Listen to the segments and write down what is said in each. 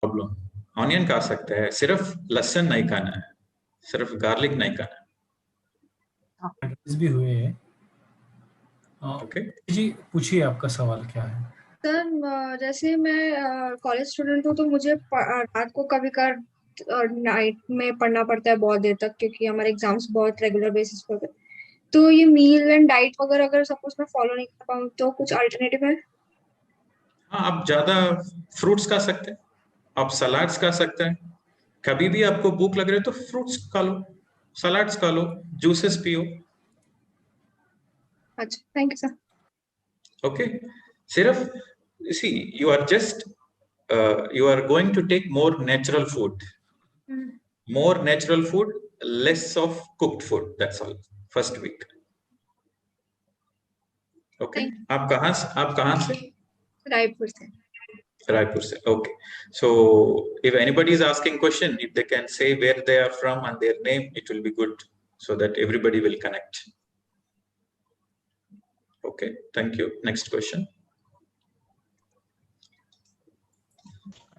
Problem, onion खा सकते हैं, सिर्फ लहसुन नहीं खाना है, सिर्फ गार्लिक नहीं खाना है। भी हुए हैं। ओके जी पूछिए, आपका सवाल क्या है? सर जैसे मैं कॉलेज स्टूडेंट हूँ, तो मुझे रात को कभी कभार नाइट में पढ़ना पड़ता है बहुत देर तक, क्योंकि हमारे एग्जाम्स बहुत रेगुलर बेसिस पर होते हैं। तो ये मील एंड डाइट वगैरह अगर सपोज मैं फॉलो नहीं कर पाऊँ, तो कुछ अल्टरनेटिव है? हाँ, आप ज्यादा फ्रूट्स खा सकते हैं, आप सलाड्स खा सकते हैं। कभी भी आपको भूख लग रही है तो फ्रूट्स खा लो, सलाड्स खा लो, जूसेस पियो। अच्छा, थैंक यू सर। ओके, सिर्फ see you are just you are going to take more natural food, less of cooked food, that's all, first week. Okay, आप कहाँ से? रायपुर से। रायपुर से, okay. So if anybody is asking question, if they can say where they are from and their name, it will be good, so that everybody will connect. Okay, thank you. Next question.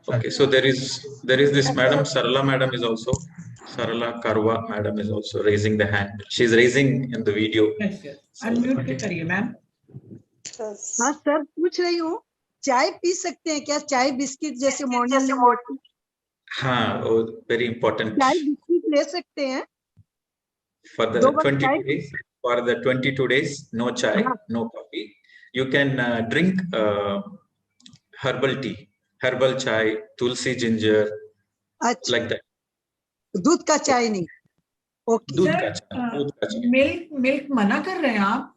Okay, so there is this madam, Sarala madam is also, Sarala Karwa madam is also raising the hand. She is raising in the video. Yes, yes. Unmute पे करिए ma'am. हाँ sir, पूछ रही हूँ, चाय P सकते हैं क्या? चाय बिस्किट जैसे मॉर्निंग में? हाँ, वो very important. चाय बिस्किट ले सकते हैं for the 22 days. For the 22 days, no chai, no coffee. You can drink herbal tea, herbal chai, tulsi, ginger, like that. दूध का चाय नहीं? ओके, दूध का चाय। मिल्क मना कर रहे हैं आप?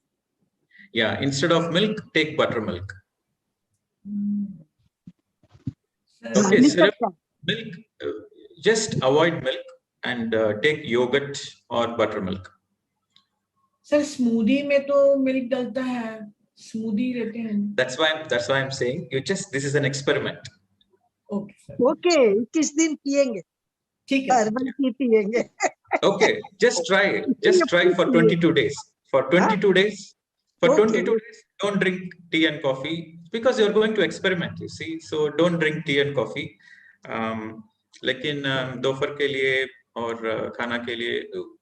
Yeah, instead of milk, take buttermilk. Okay, milk, just avoid milk and take yogurt or buttermilk. Sir smoothie में तो मिल्क डलता है, स्मूदी लेते हैं। That's why I'm saying you just, this is an experiment. Okay sir. Okay, किस दिन पिएंगे? ठीक है। हर्बल टी पिएंगे। Okay, just try it. Just try for 22 days. For 22 days. For 22 days, don't drink tea and coffee, because you're going to experiment, you see. So don't drink tea and coffee. लेकिन दोपहर के लिए और खाना के लिए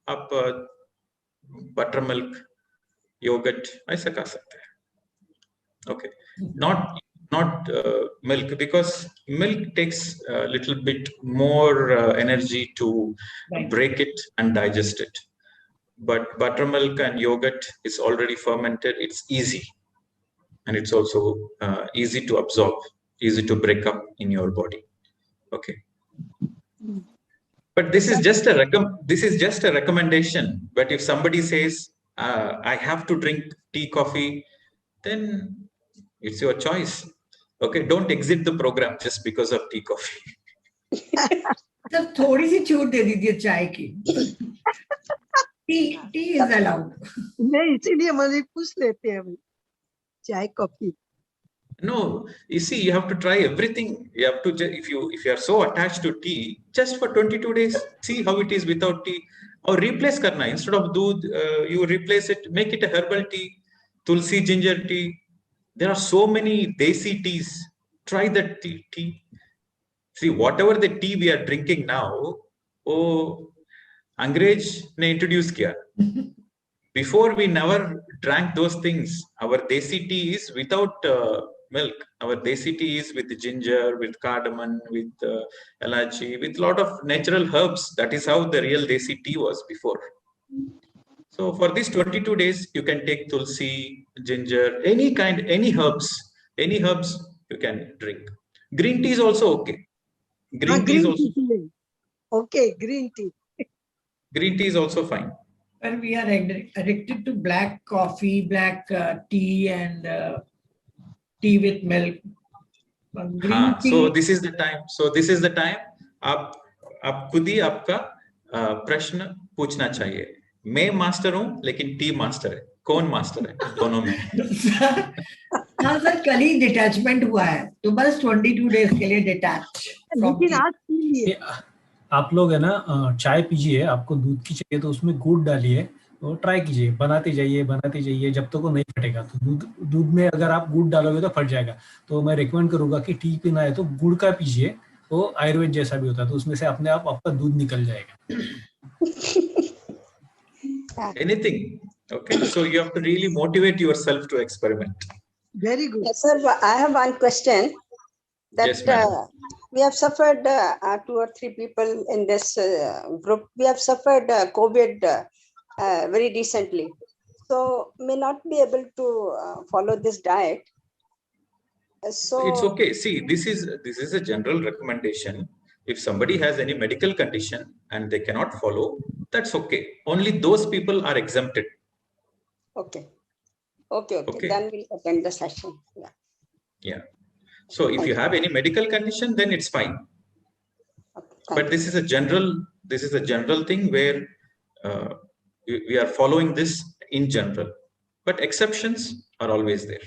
आप बटर मिल्क, योगर्ट ऐसा खा सकते हैं. Okay, not milk, because milk takes a little bit more energy to break it and digest it. But buttermilk and yogurt is already fermented. It's easy, and it's also easy to absorb, easy to break up in your body. Okay. But this is just a recommendation. But if somebody says I have to drink tea, coffee, then it's your choice. Okay, don't exit the program just because of tea, coffee. तो थोड़ी सी छूट दे दीजिए चाय की। T is allowed. नहीं, इसीलिए मुझे पूछ लेते हैं अभी, चाय coffee. No, you see, you have to try everything. You have to, if you are so attached to tea, just for 22 days, see how it is without tea. Or replace karna, instead of doodh, you replace it, make it a herbal tea, tulsi, ginger tea. There are so many desi teas. Try that tea. See, whatever the tea we are drinking now, अंग्रेज ने introduce किया. Before we never drank those things. Our desi tea is without milk. Our desi tea is with ginger, with cardamom, with elachi, with lot of natural herbs. That is how the real desi tea was before. So for these 22 days, you can take tulsi, ginger, any herbs you can drink. Green tea is also okay. Green tea is also okay. Green tea. Green tea is also fine. But we are addicted to black coffee, black tea, and tea with milk. हाँ, so this is the time. आप खुद ही आपका प्रश्न पूछना चाहिए. मैं master हूँ, लेकिन टी मास्टर है. कौन मास्टर है दोनों में? हाँ सर, कल ही डिटैचमेंट हुआ है, तो बस 22 डेज के लिए डिटैच. लेकिन आज पी लिए. आप लोग है ना, चाय पीजिए, आपको दूध की चाहिए तो उसमें गुड़ डालिए, तो ट्राई कीजिए, बनाते जाइए जब तक वो नहीं फटेगा. तो दूध में अगर आप गुड़ डालोगे तो फट जाएगा. तो मैं रिकमेंड करूंगा कि टी पीना है तो गुड़ का पीजिए, वो आयुर्वेद जैसा भी होता है, तो उसमें से अपने आप आपका दूध निकल जाएगा। Anything. Okay, so you have to really motivate yourself to experiment. Very good. Yes, sir, I have one question. That Yes, madam. we have suffered 2 or 3 people in this group. We have suffered COVID very recently, so may not be able to follow this diet. So It's okay. See, this is a general recommendation. If somebody has any medical condition and they cannot follow, that's okay. Only those people are exempted. okay. Okay. Then we'll attend the session. Yeah. So if you have any medical condition, then it's fine. Okay, But this is a general thing where we are following this in general. But exceptions are always there.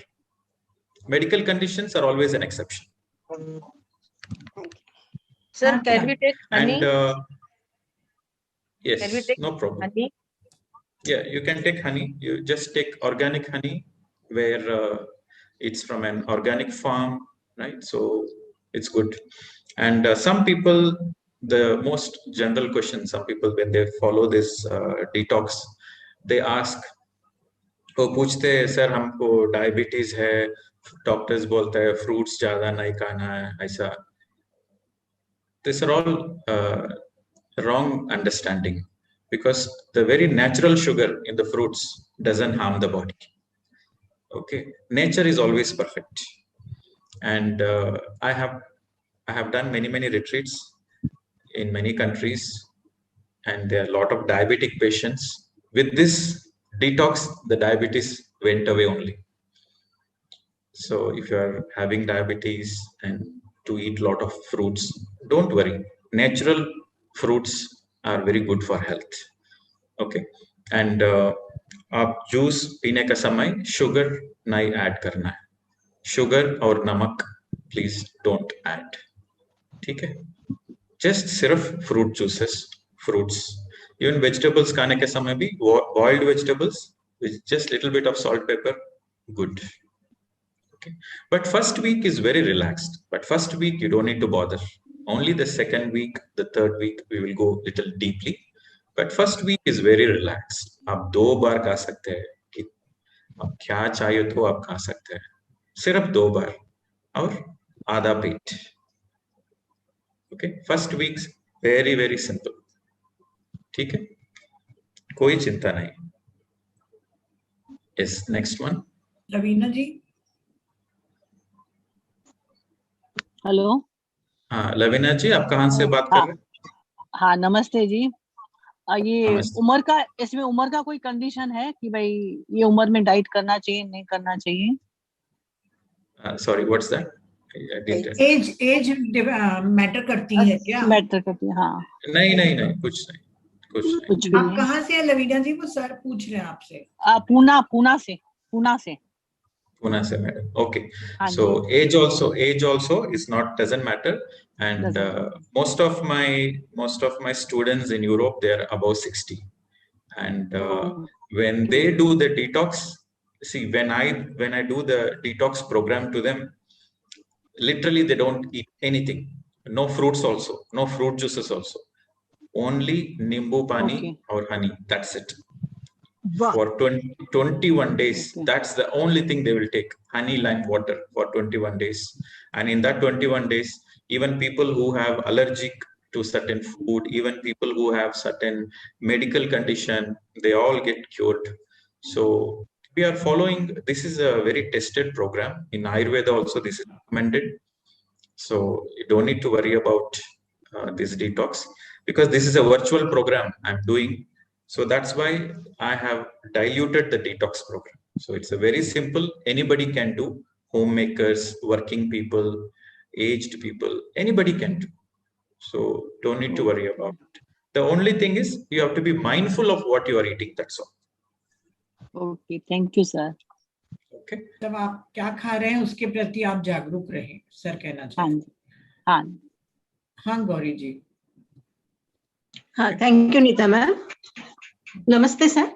Medical conditions are always an exception. Sir, can we take honey? And yes, Can we take no problem. honey? Yeah, you can take honey. You just take organic honey where it's from an organic farm, right? So it's good. And some people, the most general question, some people when they follow this detox, they ask, वो पूछते हैं sir हमको diabetes है, doctors बोलते हैं fruits ज्यादा नहीं खाना है, ऐसा. These are all wrong understanding, because the very natural sugar in the fruits doesn't harm the body. Okay, nature is always perfect. And I have done many retreats in many countries, and there are a lot of diabetic patients. With this detox, the diabetes went away only. So if you are having diabetes and to eat a lot of fruits, don't worry. Natural fruits are very good for health. Okay. And आप juice पीने का समय sugar नहीं add करना है. Sugar और नमक please don't add. ठीक है. जस्ट सिर्फ fruit juices, fruits. Even vegetables खाने के समय भी boiled vegetables with just little bit of salt, pepper, good. Okay. But first week is very relaxed. But first week you don't need to bother. Only the second week, the third week, we will go little deeply. But first week is very relaxed. आप 2 बार खा सकते हैं, कि आप क्या चाहिए तो आप खा सकते हैं. सिर्फ 2 बार और आधा पेट. Okay. First weeks very simple. ठीक है. कोई चिंता नहीं. Yes, next one. रवीना जी. हेलो. हाँ, लवीना जी, आप कहाँ से बात कर रहे हैं? हाँ, नमस्ते जी. ये नमस्ते. उम्र का, इसमें उम्र का कोई कंडीशन है कि भाई ये उम्र में डाइट करना चाहिए, नहीं करना चाहिए? Sorry, what's that? As matter करती है क्या? मैटर करती है, हाँ. नहीं, कुछ नहीं. कुछ भी आप नहीं. कहाँ से हैं लवीना जी? वो सर पूछ रहे हैं आपसे. पूना से. Pune se, madam. Okay. हाँ So ji. age also is not, doesn't matter. And most of my students in Europe, they are above 60. And when they do the detox, see, when I do the detox program to them, literally they don't eat anything. No fruits also, no fruit juices also. Only nimbu pani or honey. That's it. Wow. For 21 days. Okay. That's the only thing they will take. Honey, lime, water for 21 days. And in that 21 days, even people who have allergic to certain food, even people who have certain medical condition, they all get cured. So we are following, this is a very tested program. In Ayurveda also, this is recommended. So you don't need to worry about this detox, because this is a virtual program I'm doing. So that's why I have diluted the detox program. So it's a very simple, anybody can do. Homemakers, working people, aged people, anybody can do. So don't need to worry about it. The only thing is you have to be mindful of what you are eating, that's all. Okay, thank you, sir. Okay. तब आप क्या खा रहे हैं उसके प्रति आप जागरूक रहें, सर कहना हाँ चाहिए. जी. हाँ. हाँ गौरी जी. हाँ, थैंक यू नीता मैम. नमस्ते सर,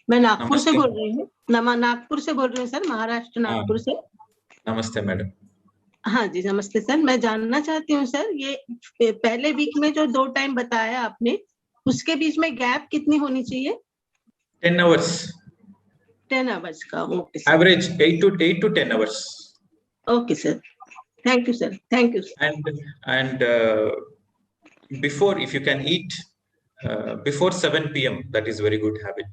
मैं नागपुर से बोल रही हूँ. नागपुर से बोल रही हूँ सर, महाराष्ट्र नागपुर से. नमस्ते मैडम. हाँ जी, नमस्ते सर। मैं जानना चाहती हूँ सर, ये पहले वीक में जो 2 टाइम बताया आपने, उसके बीच में गैप कितनी होनी चाहिए? 10 hours. 10 आवर्स का। Okay sir. Average 8 to 10 hours. Okay sir, thank you sir, thank you sir. And before, if you can eat before 7 p.m., that is very good habit.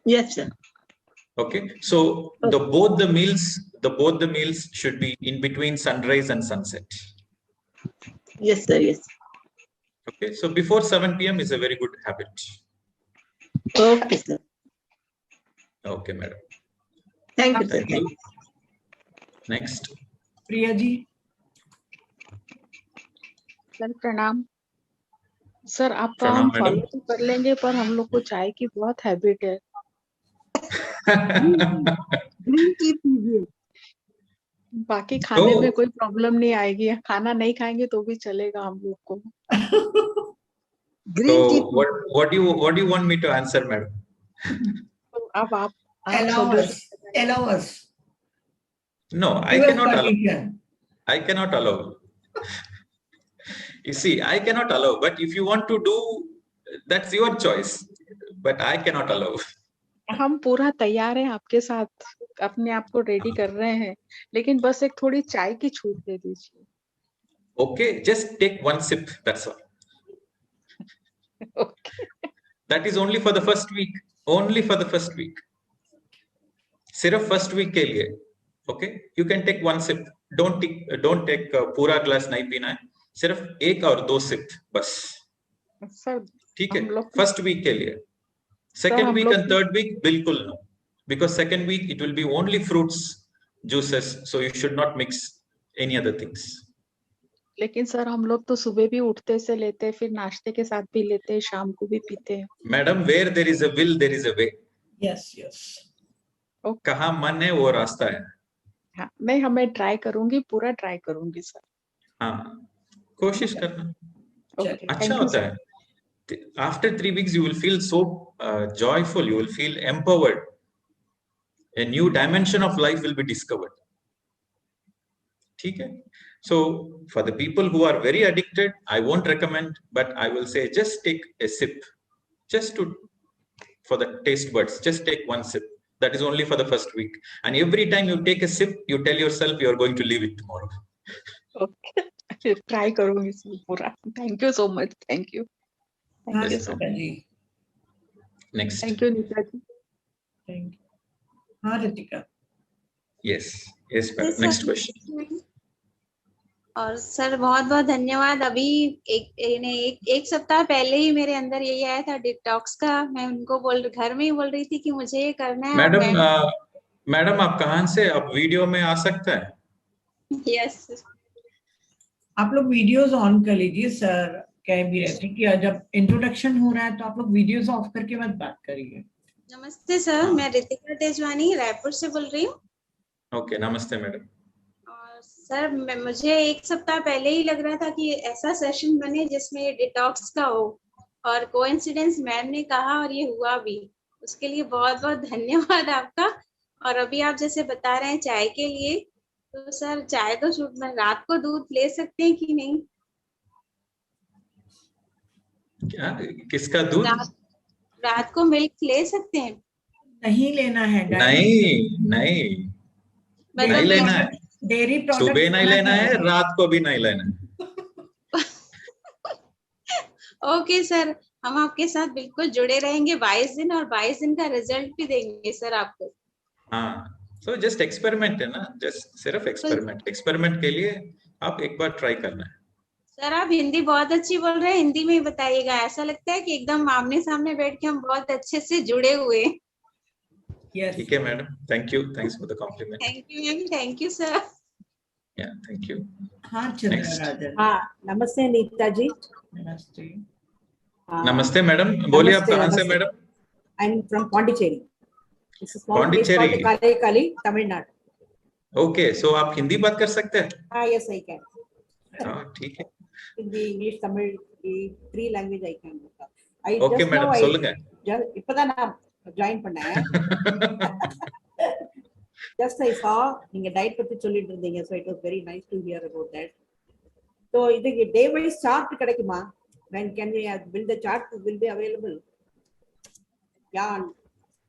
Yes sir. Okay, so both the meals should be in between sunrise and sunset. Yes sir, yes. Okay, so before 7 p.m. is a very good habit. Okay sir, Okay, madam. Thank you sir. Thank you. Next. Priya ji. Sir प्रणाम। Sir आपका प्रणाम हम madam. Follow तो कर लेंगे, पर हम लोग को चाय की बहुत हैबिट है। ग्रीन टी पीजिए। बाकी खाने तो- में कोई प्रॉब्लम नहीं आएगी, खाना नहीं खाएंगे तो भी चलेगा हम लोग को। Green tea So what do you want me to answer, madam? तो अब आप Allow us, solution allow us. No, I Give us cannot allow. permission. I cannot allow. You see, I cannot allow. But if you want to do, that's your choice. But I cannot allow. हम पूरा तैयार हैं आपके साथ, अपने आप को ready कर रहे हैं, लेकिन बस एक थोड़ी चाय की छूट दे दीजिए। Okay, just take one sip. That's all. Okay. That is only for the first week. Only for the first week. सिर्फ first week के लिए. Okay, you can take one sip. Don't take पूरा ग्लास नहीं पीना है. सिर्फ 1 और 2 SIP बस. सर ठीक है. हम लोग First week के लिए. Second हम week लोग and third week बिल्कुल no. Because second week it will be only fruits, juices. So you should not mix any other things. लेकिन सर हम लोग तो सुबह भी उठते से लेते, फिर नाश्ते के साथ भी लेते, शाम को भी पीते हैं। Madam, where there is a will, there is a way. Yes, yes. कहाँ मन है वो रास्ता है. हाँ, नहीं हमें ट्राई करूंगी, पूरा ट्राई करूंगी सर। हाँ, कोशिश करना. Okay, अच्छा thank you, होता sir. है. After 3 weeks, you will feel so joyful. You will feel empowered. A new dimension of life will be discovered. ठीक है. So for the people who are very addicted, I won't recommend, but I will say just take a sip, for the taste buds. Just take one sip. That is only for the first week. And every time you take a sip, you tell yourself you are going to leave it tomorrow. Okay, try करूंगी sir पूरा। Thank you so much, thank you, हाँ, thank you so Rita much, ji. Next. Thank you Nita ji. Thank you. हाँ, Ritika. Yes, madam. Next question. और sir बहुत बहुत धन्यवाद। अभी एक सप्ताह पहले ही मेरे अंदर यही आया था डिटॉक्स का। मैं उनको घर में ही बोल रही थी कि मुझे ये करना है। मैडम आप कहाँ से, आप वीडियो में आ सकता है? यस, आप लोग वीडियोस ऑन कर लीजिए। सर कह भी रहे थे कि जब इंट्रोडक्शन हो रहा है तो आप लोग वीडियोस ऑफ करके मत बात करिए। नमस्ते सर, मैं रितिका तेजवानी रायपुर से बोल रही हूँ। ओके, नमस्ते मैडम। सर मुझे एक सप्ताह पहले ही लग रहा था कि ऐसा सेशन बने जिसमें डिटॉक्स का हो, और कोइंसिडेंस मैम ने कहा और ये हुआ भी। उसके लिए बहुत बहुत धन्यवाद आपका। और अभी आप जैसे बता रहे हैं चाय के लिए, तो सर चाय तो रात को दूध ले सकते हैं कि नहीं? क्या, किसका दूध? रात को मिल्क ले सकते हैं? नहीं लेना है। नहीं लेना है। डेयरी प्रोडक्ट सुबह नहीं लेना है, रात को भी नहीं लेना है। ओके सर, हम आपके साथ बिल्कुल जुड़े रहेंगे 22 दिन, और 22 दिन का रिजल्ट भी देंगे सर आपको। हाँ, तो जस्ट एक्सपेरिमेंट है ना, जस्ट सिर्फ एक्सपेरिमेंट के लिए आप एक बार ट्राई करना है। सर आप हिंदी बहुत अच्छी बोल रहे हैं, हिंदी में ही बताइएगा। ऐसा लगता है कि एकदम आमने सामने बैठ के हम बहुत अच्छे से जुड़े हुए हैं। ठीक है madam, thank you, thanks for the compliment. Thank you ma'am, thank you sir. या थैंक यू। हाँ चंद्रराजन। हाँ नमस्ते नीता जी। नमस्ते। नमस्ते मैडम, बोलिए आप कहाँ से madam? I am from Pondicherry. Pondicherry, कालीकाली तमिलनाडु। ओके, सो आप हिंदी बात कर सकते हैं? हाँ यस आई कैन। हाँ ठीक है। Hindi English Tamil 3 language I can. Okay madam, சொல்லுங்க. இப்பதான் நான் ஜாயின் பண்ணேன். just I saw நீங்க டயட் பத்தி சொல்லிட்டு இருந்தீங்க, so it was very nice to hear about that. So இதுக்கு டே வைஸ் சார்ட் கிடைக்குமா? When can we will the chart will be available? Yeah.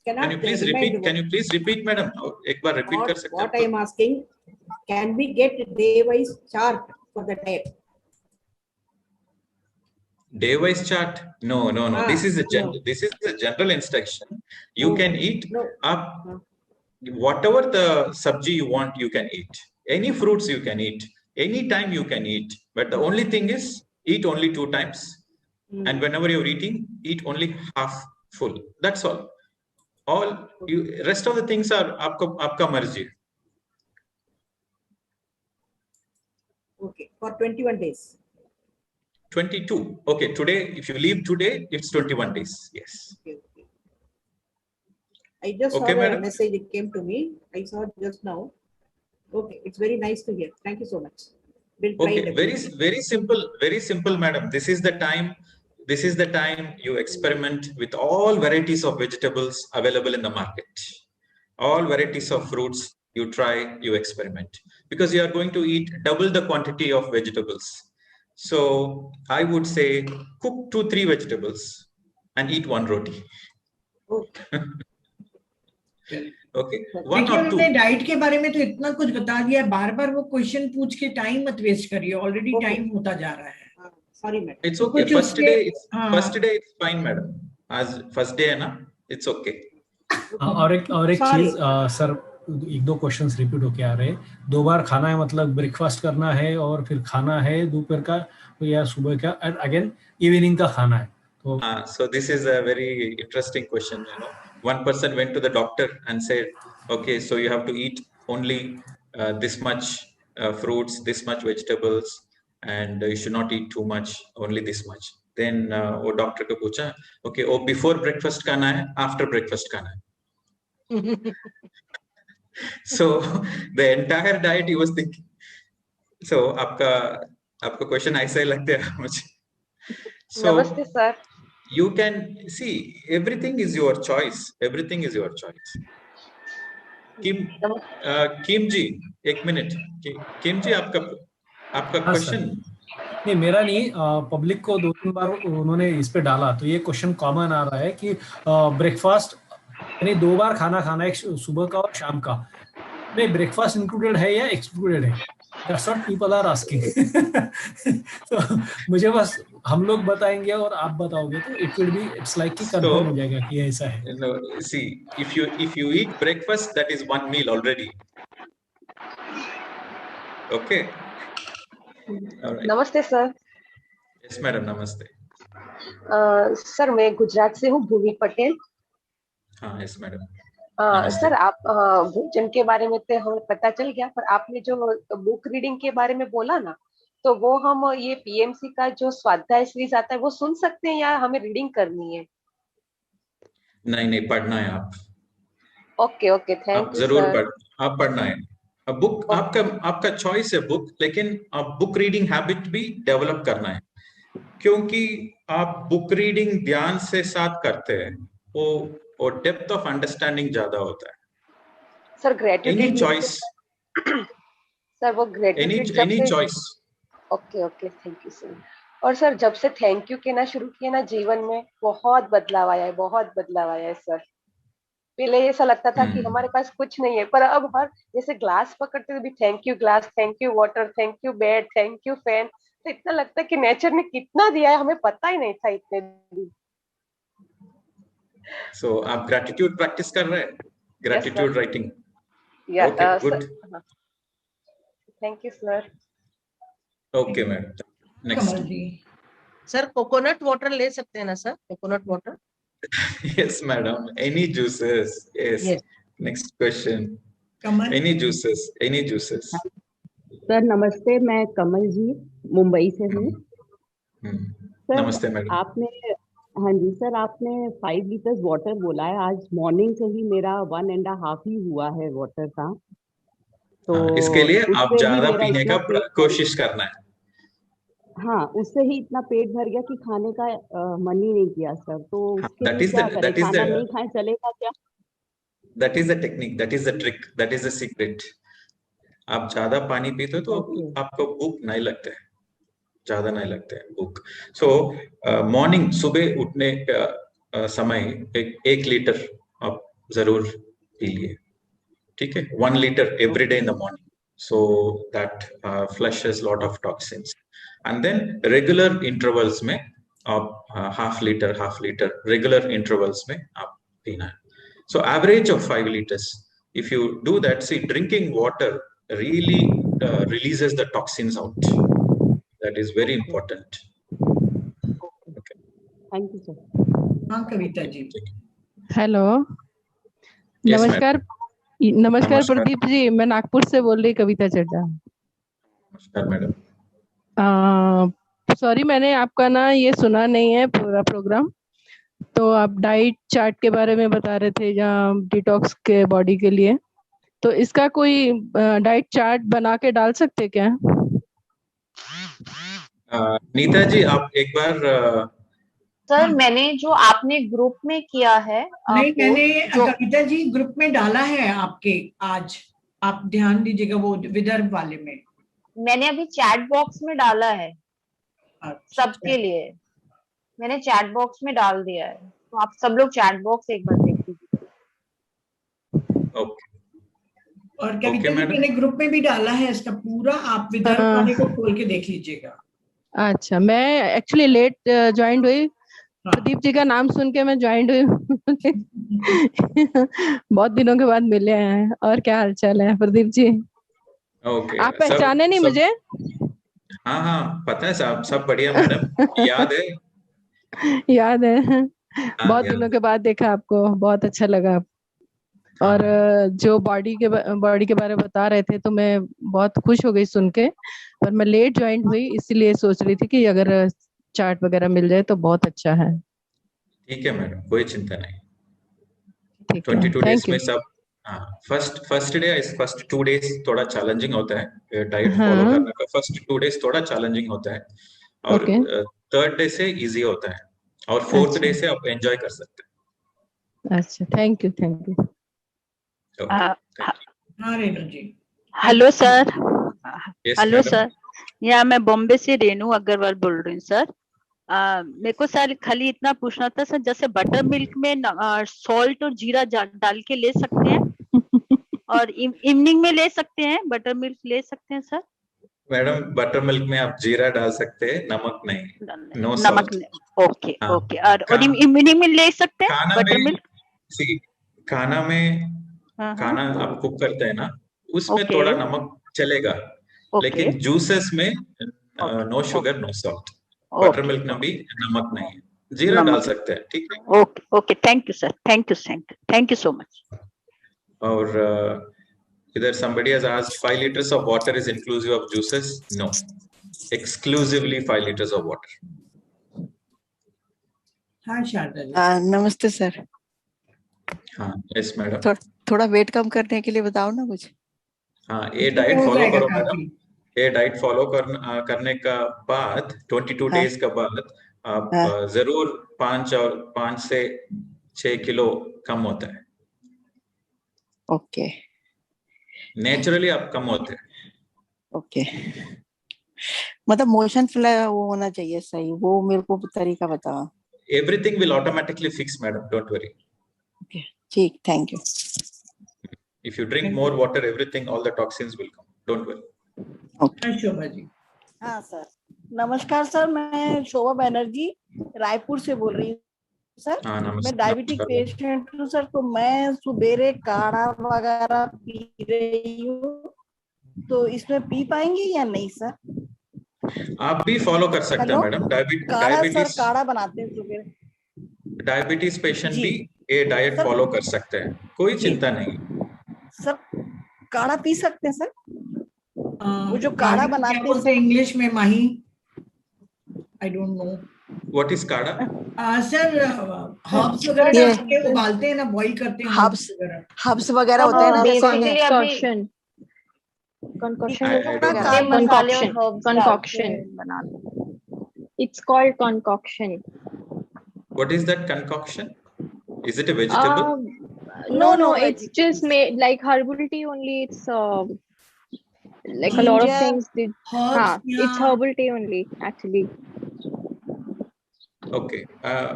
Can you please repeat? Can you please repeat, madam? एक बार repeat कर सकते हैं? What I am asking, can we get day wise chart for the diet? Day wise chart? No. This is a general instruction. You can eat up whatever the sabji you want. You can eat any fruits. You can eat any time. You can eat. But the only thing is, eat only 2 times. And whenever you're eating, eat only half full. That's all. Rest of the things are आपका मर्जी. Okay, for 21 days. 22. Okay, today, if you leave today, it's 21 days. Yes. Okay. I just saw the message, it came to me. I saw it just now. Okay, it's very nice to hear. Thank you so much. We'll try Okay, very simple, madam. This is the time you experiment with all varieties of vegetables available in the market. All varieties of fruits, you try, you experiment. Because you are going to eat double the quantity of vegetables. So I would say cook 2-3 vegetables and eat 1 roti. Okay. 1 or 2. Diet के बारे में तो इतना कुछ बता दिया, बार-बार वो क्वेश्चन पूछ के टाइम मत वेस्ट करिए, ऑलरेडी टाइम होता जा रहा है. Sorry, madam. It's okay. First day it's fine, madam. As first day है ना, it's okay. और एक चीज सर, 1-2 क्वेश्चंस रिपीट होके आ रहे हैं. 2 बार खाना है, मतलब ब्रेकफास्ट करना है और फिर खाना है दोपहर का या सुबह का, एंड अगेन इवनिंग का खाना है. तो so this is a very interesting question. One person went to the doctor and said, okay, so you have to eat only this much fruits, this much vegetables, and you should not eat too much, only this much. Then वो doctor को पूछा, okay, वो before breakfast खाना है, after breakfast खाना है. So the entire diet he was thinking. So आपका question ऐसा ही लगता है मुझे. So नमस्ते sir. You can see, everything is your choice. Everything is your choice. Kim ji, 1 minute. Kim जी, आपका क्वेश्चन. नहीं, मेरा नहीं, पब्लिक को 2-3 बार उन्होंने इस पे डाला, तो ये क्वेश्चन कॉमन आ रहा है कि ब्रेकफास्ट यानी 2 बार खाना खाना है, सुबह का और शाम का. नहीं, ब्रेकफास्ट इंक्लूडेड है या एक्सक्लूडेड है? That's what people are asking. तो मुझे बस हम लोग बताएंगे और आप बताओगे तो it will be, it's like कि कंफर्म हो जाएगा कि ऐसा है. No, see, if you eat breakfast, that is 1 meal already. Okay. All right. नमस्ते सर. Yes, madam. नमस्ते. सर, मैं गुजरात से हूँ, भूमि पटेल. हाँ, yes, madam. सर, आप भोजन के बारे में तो हमें पता चल गया, पर आपने जो बुक रीडिंग के बारे में बोला ना, तो वो हम ये पीएमसी का जो स्वाध्याय सीरीज आता है वो सुन सकते हैं या हमें रीडिंग करनी है? नहीं, पढ़ना है आप. Okay, thank you. जरूर आप पढ़ना है. बुक आपका चॉइस है बुक, लेकिन आप बुक रीडिंग हैबिट भी डेवलप करना है, क्योंकि आप बुक रीडिंग ध्यान से साथ करते हैं, वो डेप्थ ऑफ अंडरस्टैंडिंग ज्यादा होता है. Sir, gratitude. Any choice. Sir, वो gratitude. Any choice. Okay, thank you sir. और सर, जब से थैंक यू कहना शुरू किया ना, जीवन में बहुत बदलाव आया है सर. पहले ऐसा लगता था कि हमारे पास कुछ नहीं है, पर अब हर जैसे ग्लास पकड़ते हुए भी thank you glass, thank you water, thank you bed, thank you fan. तो इतना लगता है कि नेचर ने कितना दिया है, हमें पता ही नहीं था इतने दिन. So आप gratitude practice कर रहे हैं? Gratitude writing. Yeah. Okay, good. Thank you, sir. Okay, madam. Next. Sir, coconut water ले सकते हैं ना sir? Coconut water. Yes, madam. Any juices? Yes. Next question. Any juices? Sir नमस्ते, मैं कमल जी मुंबई से हूँ. नमस्ते मैडम. हाँ जी सर, आपने 5 लीटर्स वाटर बोला है. आज मॉर्निंग से ही मेरा 1.5 ही हुआ है वाटर का. तो इसके लिए आप ज्यादा पीने का कोशिश करना है. हाँ, उससे ही इतना पेट भर गया कि खाने का मन ही नहीं किया सर. तो उसके लिए क्या करें? खाना नहीं खाए चलेगा क्या? That is the technique, that is the trick, that is the secret. आप ज्यादा पानी पीते हो तो आपको भूख नहीं लगता है, ज्यादा नहीं लगता है भूख. So मॉर्निंग सुबह उठने का समय 1 लीटर आप जरूर पी लिए, ठीक है. 1 liter every day in the morning, so that flushes lot of toxins. And then regular intervals में आप half liter regular intervals में आप पीना है. So average of 5 liters. If you do that, see, drinking water really releases the toxins out. That is very important. Okay. Thank you, sir. हाँ Kavita ji. Hello. Yes, नमस्कार. नमस्कार प्रदीप जी, मैं नागपुर से बोल रही कविता चड्डा. नमस्कार मैडम. सॉरी, मैंने आपका ना ये सुना नहीं है पूरा प्रोग्राम. तो आप डाइट चार्ट के बारे में बता रहे थे जहाँ डिटॉक्स के बॉडी के लिए, तो इसका कोई डाइट चार्ट बना के डाल सकते क्या? नीता जी आप एक बार सर मैंने जो आपने ग्रुप में किया है, नहीं मैंने कविता जी ग्रुप में डाला है आपके आज, आप ध्यान दीजिएगा वो विदर्भ वाले में. मैंने अभी चैट बॉक्स में डाला है सबके लिए, मैंने चैट बॉक्स में डाल दिया है, तो आप सब लोग चैट बॉक्स एक बार देख लीजिए. और कविता जी मैंने ग्रुप में भी डाला है इसका पूरा, आप विदर्भ वाले को खोल के देख लीजिएगा. अच्छा, मैं एक्चुअली लेट ज्वाइन हुई, प्रदीप जी का नाम सुन के मैं ज्वाइन हुई. बहुत दिनों के बाद मिले हैं. और क्या हालचाल है प्रदीप जी? ओके. आप पहचाने नहीं मुझे? हाँ हाँ पता है साहब, सब बढ़िया मैडम. याद है? याद है. बहुत दिनों के बाद देखा आपको, बहुत अच्छा लगा. और जो बॉडी के बारे में बता रहे थे तो मैं बहुत खुश हो गई सुन के, पर मैं लेट ज्वाइन हुई इसलिए सोच रही थी कि अगर चार्ट वगैरह मिल जाए तो बहुत अच्छा है. ठीक है मैडम, कोई चिंता नहीं. 22 डेज में सब. फर्स्ट 2 डेज थोड़ा चैलेंजिंग होता है डाइट फॉलो करने का. फर्स्ट 2 डेज थोड़ा चैलेंजिंग होता है और थर्ड डे से इजी होता है और फोर्थ डे से आप एंजॉय कर सकते हैं. अच्छा, थैंक यू. हाँ Renu ji. Hello sir. Hello sir, यहाँ मैं बॉम्बे से रेणु अग्रवाल बोल रही हूँ सर. मेरे को सर खाली इतना पूछना था सर, जैसे बटर मिल्क में सॉल्ट और जीरा डाल के ले सकते हैं और इवनिंग में ले सकते हैं, बटर मिल्क ले सकते हैं सर? मैडम बटर मिल्क में आप जीरा डाल सकते हैं, नमक नहीं. नो नमक नहीं. Okay okay. और इवनिंग में ले सकते हैं बटर मिल्क? खाना में खाना आप कुक करते हैं ना, उसमें थोड़ा नमक चलेगा, लेकिन जूसेस में no sugar no salt. Buttermilk में भी नमक नहीं है, जीरा डाल सकते हैं. ठीक है. Okay okay. Thank you sir. Thank you so much. और इधर somebody has asked 5 liters of water is inclusive of juices. No, exclusively 5 liters of water. हाँ शारदा जी. नमस्ते सर. हाँ यस मैडम. थोड़ा वेट कम करने के लिए बताओ ना कुछ. हाँ, ये डाइट फॉलो करो मैडम. ये डाइट फॉलो करने का बाद 22 डेज का बाद आप जरूर 5 से 6 किलो कम होता है. ओके. नेचुरली आप कम होते हैं. ओके. मतलब मोशन फ्लो वो होना चाहिए सही, वो मेरे को तरीका बताओ. Everything will automatically fix madam, don't worry. Okay, ठीक. Thank you. If you drink more water, everything, all the toxins will come. Don't worry. Okay. Shobha ji. हाँ सर. नमस्कार सर, मैं शोभा बनर्जी रायपुर से बोल रही हूँ सर. मैं डायबिटिक पेशेंट हूँ सर, तो मैं सुबेरे काढ़ा वगैरह पी रही हूँ, तो इसमें पी पाएंगे या नहीं सर? आप भी फॉलो कर सकते हैं मैडम. डायबिटीज काढ़ा बनाते हैं सुबेरे. डायबिटीज पेशेंट भी ये डाइट फॉलो कर सकते हैं, कोई चिंता नहीं. सर काढ़ा पी सकते हैं सर? वो जो काढ़ा बनाते हैं इंग्लिश में Mahi, I don't know what is kadha. Sir herbs वगैरह के उबालते हैं ना, बॉईल करते हैं. हर्ब्स वगैरह होते हैं ना, concoction. It's called concoction. What is that concoction? Is it a vegetable? No, it's just made like herbal tea only. It's like a lot of things. It's herbal tea only actually. Okay,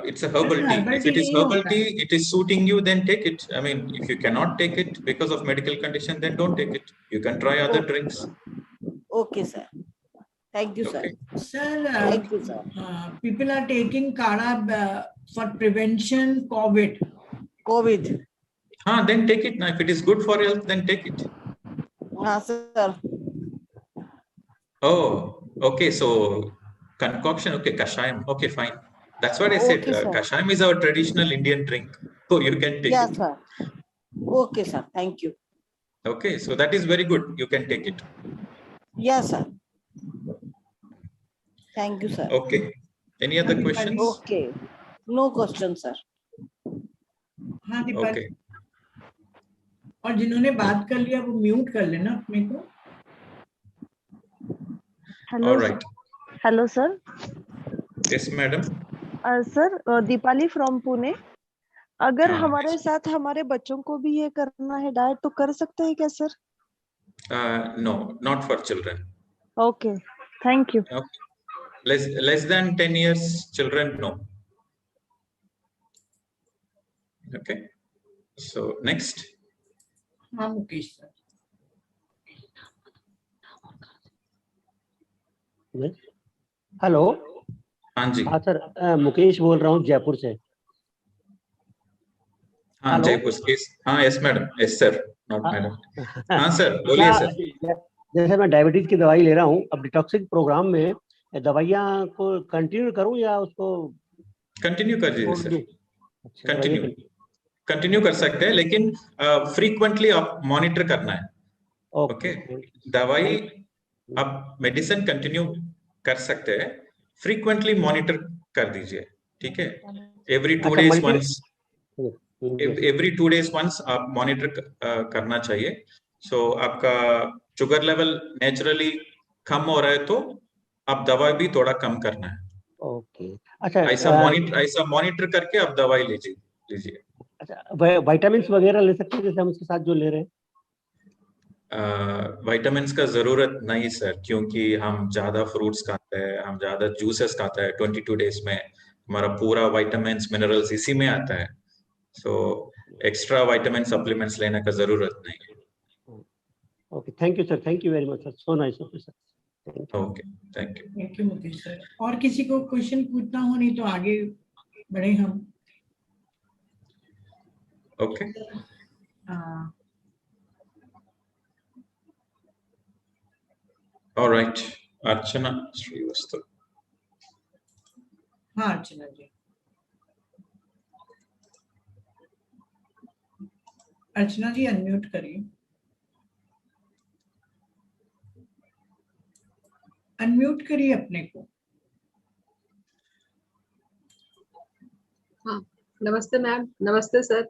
it's a herbal tea. If it is herbal tea, it is suiting you, then take it. I mean, if you cannot take it because of medical condition, then don't take it. You can try other drinks. Okay, sir. Thank you, sir. Sir, Thank you, sir. People are taking Kara for prevention COVID. Then take it now. If it is good for health, then take it. Sir. Oh, okay. So concoction, okay, kashayam. Okay, fine. That's what I said. Okay, sir. Kashayam is our traditional Indian drink. So you can take it. Yes, sir. Okay, sir. Thank you. Okay, so that is very good. You can take it. Yes, sir. Thank you, sir. Okay. Any other questions? Okay. No questions, sir. हाँ दीपक। Okay. और जिन्होंने बात कर लिया वो mute कर लेना अपने को। All right. Hello, sir. Yes, madam. Sir Deepali from Pune. अगर हाँ, हमारे साथ हमारे बच्चों को भी ये करना है डाइट तो कर सकते हैं क्या sir? No, not for children. Okay, thank you. Okay. Less than 10 years, children, no. Okay. So next. हाँ मुकेश सर। हेलो। हाँ जी। हाँ सर, मुकेश बोल रहा हूँ जयपुर से। हाँ जयपुर से। हाँ yes madam, yes sir, not madam. हाँ सर, बोलिए सर। जैसे मैं डायबिटीज की दवाई ले रहा हूँ, अब डिटॉक्सिक प्रोग्राम में दवाइयाँ को कंटिन्यू करूँ या उसको कंटिन्यू कर दीजिए सर। कंटिन्यू कंटिन्यू कर सकते हैं, लेकिन फ्रीक्वेंटली आप मॉनिटर करना है। ओके, दवाई आप मेडिसिन कंटिन्यू कर सकते हैं, फ्रीक्वेंटली मॉनिटर कर दीजिए, ठीक है? Every 2 days once, every 2 days once आप मॉनिटर करना चाहिए। सो आपका शुगर लेवल नेचुरली कम हो रहा है तो आप दवाई भी थोड़ा कम करना है। ओके, अच्छा। ऐसा मॉनिटर करके आप दवाई लीजिए। अच्छा, विटामिन्स वगैरह ले सकते हैं जैसे हम उसके साथ जो ले रहे हैं? विटामिन्स का जरूरत नहीं सर, क्योंकि हम ज्यादा फ्रूट्स खाते हैं, हम ज्यादा जूसेस खाते हैं। 22 days में हमारा पूरा विटामिन्स मिनरल्स इसी में आता है। सो एक्स्ट्रा विटामिन सप्लीमेंट्स लेने का जरूरत नहीं है। Okay, thank you sir, thank you very much sir, so nice of you sir. Okay, thank you. Thank you Mukesh sir. और किसी को क्वेश्चन पूछना हो नहीं तो आगे बढ़े हम। ओके। ऑलराइट, अर्चना श्रीवास्तव। हाँ अर्चना जी। अर्चना जी अनम्यूट करिए। अनम्यूट करिए अपने को। हाँ, नमस्ते मैम। नमस्ते सर।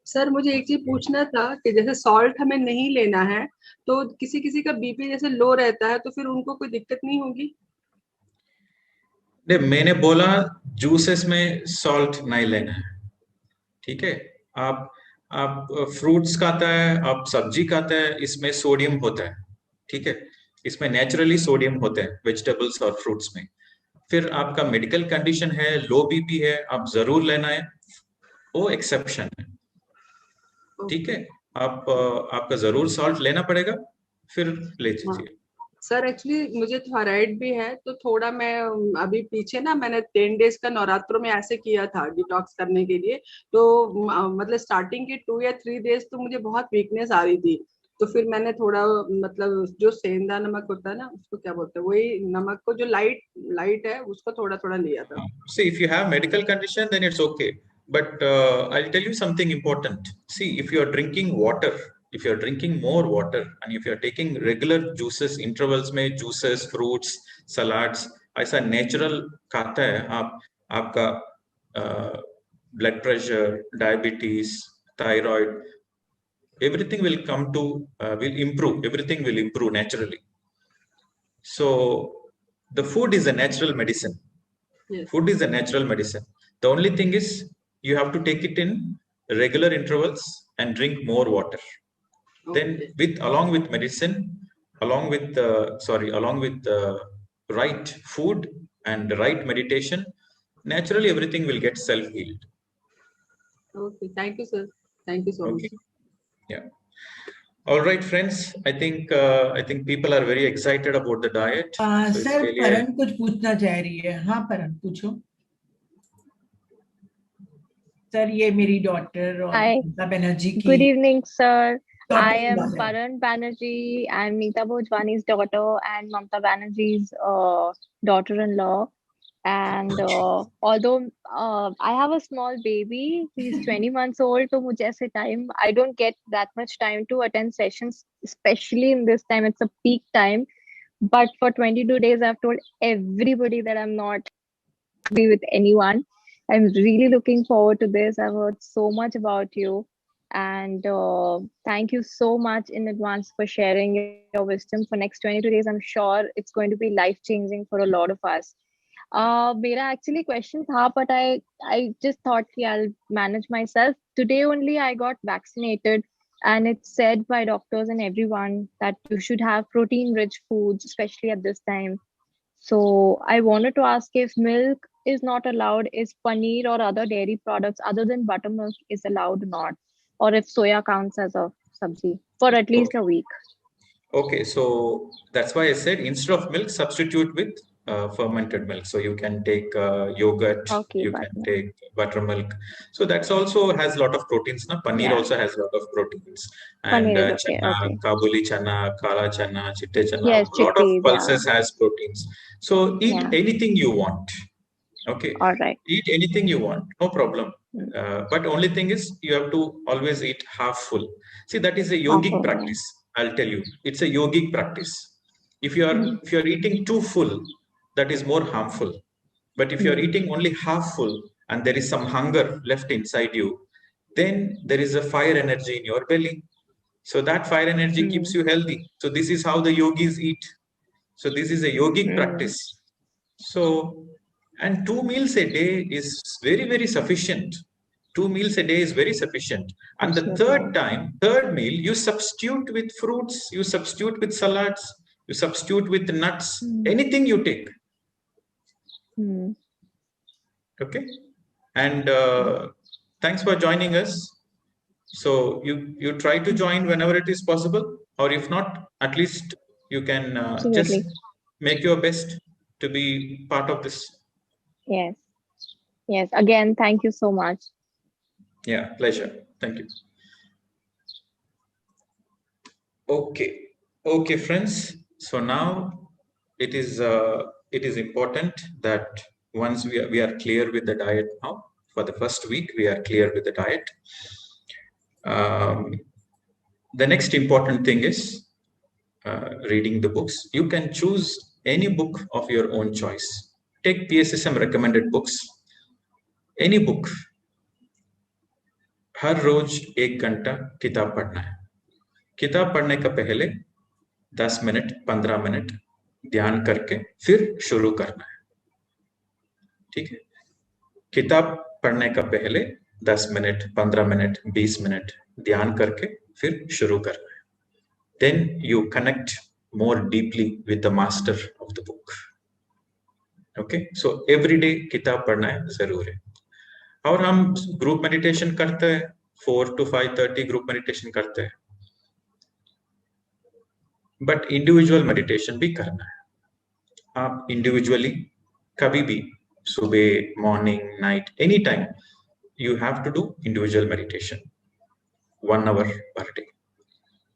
सर मुझे एक चीज पूछना था कि जैसे सॉल्ट हमें नहीं लेना है तो किसी किसी का बीपी जैसे लो रहता है तो फिर उनको कोई दिक्कत नहीं होगी? नहीं, मैंने बोला जूसेस में सॉल्ट नहीं लेना है, ठीक है? आप फ्रूट्स खाता है, आप सब्जी खाता है, इसमें सोडियम होता है, ठीक है? इसमें नेचुरली सोडियम होते हैं वेजिटेबल्स और फ्रूट्स में। फिर आपका मेडिकल कंडीशन है, लो बीपी है, आप जरूर लेना है, वो एक्सेप्शन है, ठीक है? आपका जरूर सॉल्ट लेना पड़ेगा, फिर ले लीजिए। सर एक्चुअली मुझे थायराइड भी है तो थोड़ा मैं अभी पीछे ना मैंने 10 days का नवरात्रों में ऐसे किया था डिटॉक्स करने के लिए, तो मतलब स्टार्टिंग के 2 या 3 days तो मुझे बहुत वीकनेस आ रही थी, तो फिर मैंने थोड़ा मतलब जो सेंधा नमक होता है ना, उसको क्या बोलते हैं, वही नमक को जो लाइट है उसको थोड़ा थोड़ा लिया था। See, if you have medical condition, then it's okay. But I'll tell you something important. See, if you are drinking water, if you are drinking more water, and if you are taking regular juices, intervals में juices, fruits, salads, ऐसा natural खाता है, आपका blood pressure, diabetes, thyroid, everything will come to will improve. Everything will improve naturally. So the food is a natural medicine. Yes. Food is a natural medicine. The only thing is you have to take it in regular intervals and drink more water. Then along with medicine, along with the right food and the right meditation, naturally everything will get self-healed. Okay, thank you, sir. Thank you so much. Yeah. All right, friends. I think people are very excited about the diet. So sir परन कुछ पूछना चाह रही है. हाँ परन पूछो. Sir ये मेरी डॉटर और Hi. ममता बनर्जी की. Good evening, sir. I am daughter-in-law है. Paran Banerjee. I'm Nita Bhojwani's daughter and Mamta Banerjee's daughter-in-law. And although I have a small baby, he's 20 months old, so मुझे ऐसे time, I don't get that much time to attend sessions, especially in this time. It's a peak time. But for 22 days, I've told everybody that I'm not be with anyone. I'm really looking forward to this. I've heard so much about you. And thank you so much in advance for sharing your wisdom for next 22 days. I'm sure it's going to be life-changing for a lot of us. Mera actually question tha, but I just thought I'll manage myself. Today only I got vaccinated, and it's said by doctors and everyone that you should have protein-rich foods, especially at this time. So I wanted to ask if milk is not allowed, is paneer or other dairy products other than buttermilk is allowed or not, or if soya counts as a sabzi for at least a week. Okay, so that's why I said instead of milk, substitute with fermented milk. So you can take yogurt, you can take buttermilk. So that's also has a lot of proteins. Na? Paneer also has a lot of proteins. And chana, Kabuli chana, kala chana, chitte chana, yes, a lot of pulses has proteins. So eat anything you want. Okay. All right. Eat anything you want, no problem. But only thing is you have to always eat half full. See, that is a yogic practice. I'll tell you, it's a yogic practice. If you are eating too full, that is more harmful. But if you are eating only half full and there is some hunger left inside you, then there is a fire energy in your belly. So that fire energy keeps you healthy. So this is how the yogis eat. So this is a yogic practice. So, and 2 meals a day is very, very sufficient. 2 meals a day is very sufficient. And the third meal, you substitute with fruits, you substitute with salads, you substitute with nuts, anything you take. Okay. And thanks for joining us. So you try to join whenever it is possible, or if not, at least you can just make your best to be part of this. Yes. Yes. Again, thank you so much. Yeah, pleasure. Thank you. Okay, friends. So now it is important that once we are clear with the diet now, for the first week we are clear with the diet. The next important thing is reading the books. You can choose any book of your own choice. Take PSSM recommended books. Any book. हर रोज 1 घंटा किताब पढ़ना है. किताब पढ़ने का पहले 10 minute 15 minute ध्यान करके फिर शुरू करना है. ठीक है. किताब पढ़ने का पहले 10 मिनट 15 मिनट 20 मिनट ध्यान करके फिर शुरू करना है. Then you connect more deeply with the master of the book. Okay, so every day किताब पढ़ना है जरूर है. और हम ग्रुप मेडिटेशन करते हैं, 4 to 5:30 ग्रुप मेडिटेशन करते हैं. बट इंडिविजुअल मेडिटेशन भी करना है. आप इंडिविजुअली कभी भी सुबह, morning, night, any time you have to do individual meditation 1 hour per day.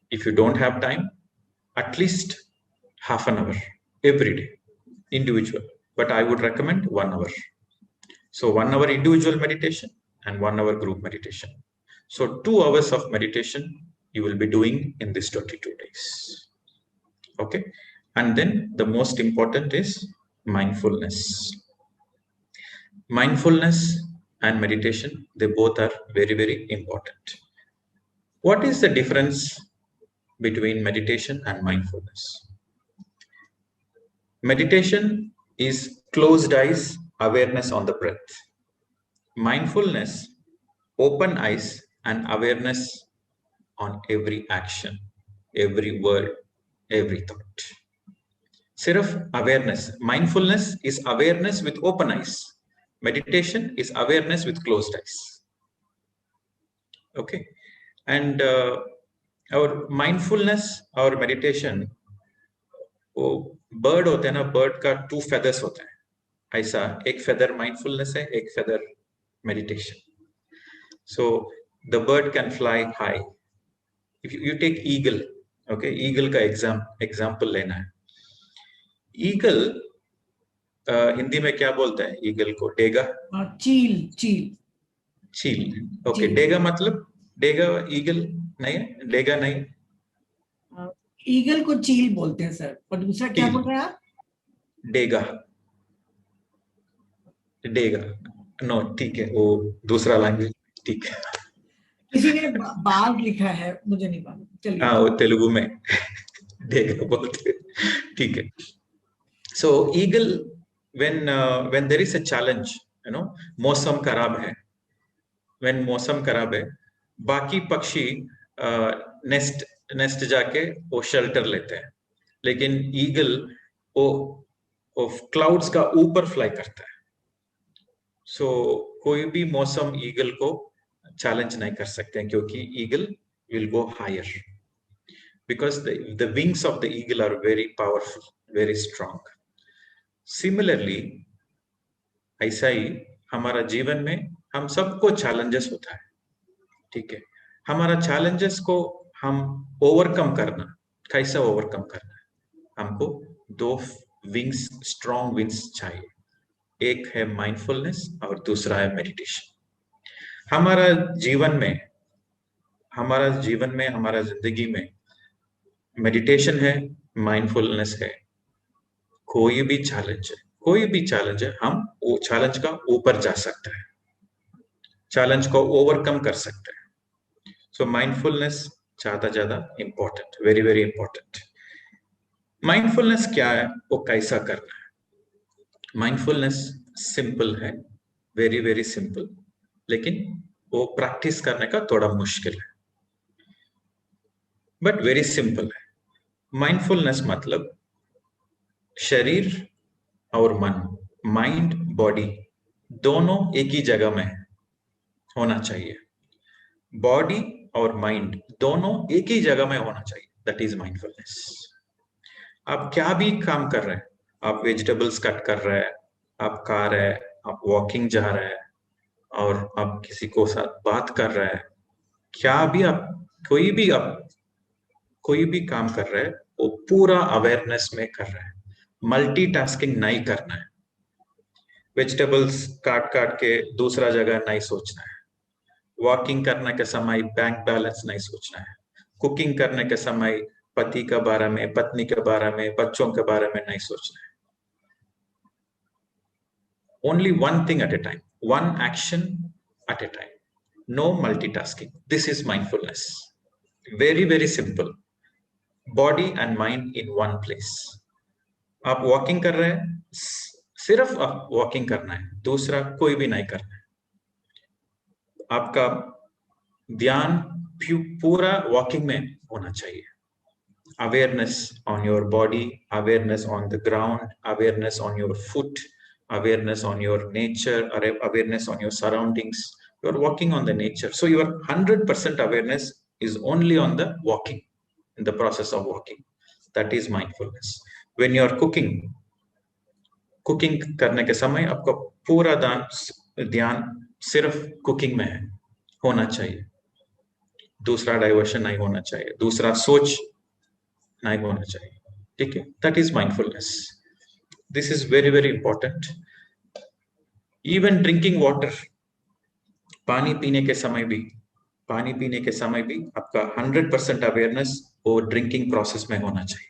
If you don't have time, at least half an hour every day, individual. But I would recommend 1 hour. So 1 hour individual meditation and 1 hour group meditation. So 2 hours of meditation you will be doing in this 22 days. Okay. And then the most important is mindfulness. Mindfulness and meditation, they both are very, very important. What is the difference between meditation and mindfulness? Meditation is closed eyes, awareness on the breath. Mindfulness, open eyes and awareness on every action, every word, every thought. Sirf awareness. Mindfulness is awareness with open eyes. Meditation is awareness with closed eyes. Okay. And our mindfulness, our meditation, वो bird होते हैं ना, bird का 2 feathers होते हैं, ऐसा एक feather mindfulness है, एक feather meditation. So the bird can fly high. If you take eagle, okay, eagle का example लेना है. Eagle हिंदी में क्या बोलते हैं eagle को? डेगा? चील. Okay, डेगा मतलब डेगा eagle नहीं है, डेगा नहीं. ईगल को चील बोलते हैं सर, और दूसरा क्या बोल रहे हैं आप? डेगा. नो ठीक है, वो दूसरा लैंग्वेज. ठीक है, किसी ने बाघ लिखा है, मुझे नहीं मालूम. चलिए. हाँ, वो तेलुगु में डेगा बोलते हैं. ठीक है. So eagle, when there is a challenge, you know, मौसम खराब है, when मौसम खराब है, बाकी पक्षी नेस्ट जाके वो शेल्टर लेते हैं, लेकिन ईगल वो क्लाउड्स का ऊपर फ्लाई करता है. सो कोई भी मौसम ईगल को चैलेंज नहीं कर सकते हैं, क्योंकि eagle will go higher, because the wings of the eagle are very powerful, very strong. Similarly ऐसा ही हमारा जीवन में हम सबको चैलेंजेस होता है. ठीक है, हमारा चैलेंजेस को हम ओवरकम करना, कैसा ओवरकम करना है? हमको 2 विंग्स, स्ट्रॉन्ग विंग्स चाहिए. एक है माइंडफुलनेस और दूसरा है मेडिटेशन. हमारा जीवन में, हमारा जिंदगी में मेडिटेशन है, माइंडफुलनेस है. कोई भी चैलेंज है, हम वो चैलेंज का ऊपर जा सकते हैं, चैलेंज को ओवरकम कर सकते हैं. सो माइंडफुलनेस ज्यादा important, very very important. Mindfulness क्या है, वो कैसा करना है? माइंडफुलनेस सिंपल है, वेरी वेरी सिंपल, लेकिन वो प्रैक्टिस करने का थोड़ा मुश्किल है, बट वेरी सिंपल है. माइंडफुलनेस मतलब शरीर और मन, माइंड बॉडी दोनों एक ही जगह में होना चाहिए. बॉडी और माइंड दोनों एक ही जगह में होना चाहिए. That is mindfulness. आप क्या भी काम कर रहे हैं, आप वेजिटेबल्स कट कर रहे हैं, आप खा रहे हैं, आप वॉकिंग जा रहे हैं, और आप किसी को साथ बात कर रहे हैं, क्या भी आप कोई भी काम कर रहे हैं, वो पूरा अवेयरनेस में कर रहे हैं. मल्टीटास्किंग नहीं करना है. वेजिटेबल्स काट के दूसरा जगह नहीं सोचना है. वॉकिंग करने के समय बैंक बैलेंस नहीं सोचना है. कुकिंग करने के समय पति के बारे में, पत्नी के बारे में, बच्चों के बारे में नहीं सोचना है. Only one thing at a time, one action at a time. No multitasking. This is mindfulness. Very very simple. Body and mind in one place. आप वॉकिंग कर रहे हैं, सिर्फ आप वॉकिंग करना है, दूसरा कोई भी नहीं करना है. आपका ध्यान पूरा वॉकिंग में होना चाहिए. Awareness on your body, awareness on the ground, awareness on your foot, awareness on your nature, or awareness on your surroundings. You are walking on the nature, so your 100% awareness is only on the walking, in the process of walking. That is mindfulness. When you are cooking करने के समय आपका पूरा ध्यान सिर्फ cooking में होना चाहिए. दूसरा डाइवर्शन नहीं होना चाहिए, दूसरा सोच नहीं होना चाहिए. ठीक है, that is mindfulness. This is very very important. Even drinking water, पानी पीने के समय भी आपका 100% अवेयरनेस वो ड्रिंकिंग प्रोसेस में होना चाहिए.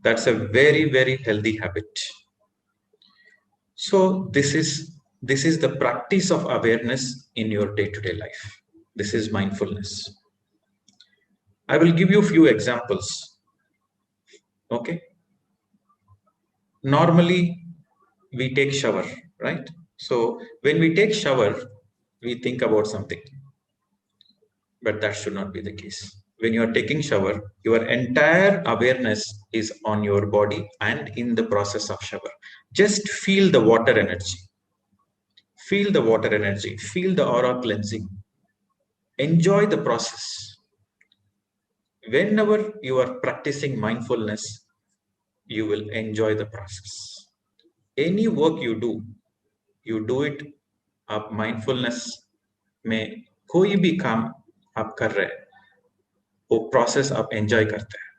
That's a very very healthy habit. So this is the practice of awareness in your day-to-day life. This is mindfulness. I will give you a few examples. Okay. Normally we take shower, right? So when we take shower, we think about something. but that should not be the case. When you are taking shower, your entire awareness is on your body and in the process of shower. Just feel the water energy. Feel the water energy. Feel the aura cleansing. Enjoy the process. Whenever you are practicing mindfulness, you will enjoy the process. Any work you do it आप mindfulness में कोई भी काम आप कर रहे हैं, वो process आप enjoy करते हैं.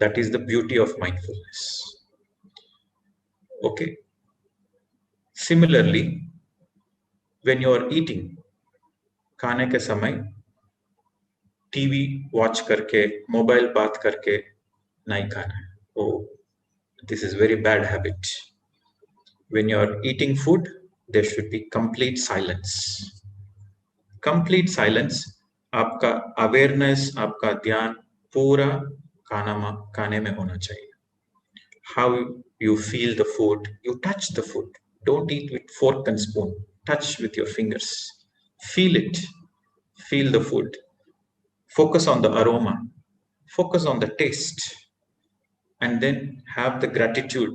That is the beauty of mindfulness. Okay. Similarly, when you are eating, खाने के समय टीवी वॉच करके, मोबाइल बात करके नहीं खाना है. Oh, this is very bad habit. When you are eating food, there should be complete silence. Complete silence. आपका awareness, आपका ध्यान पूरा खाने में होना चाहिए. How you feel the food, you touch the food. Don't eat with fork and spoon. Touch with your fingers. Feel it. Feel the food. Focus on the aroma. Focus on the taste. And then have the gratitude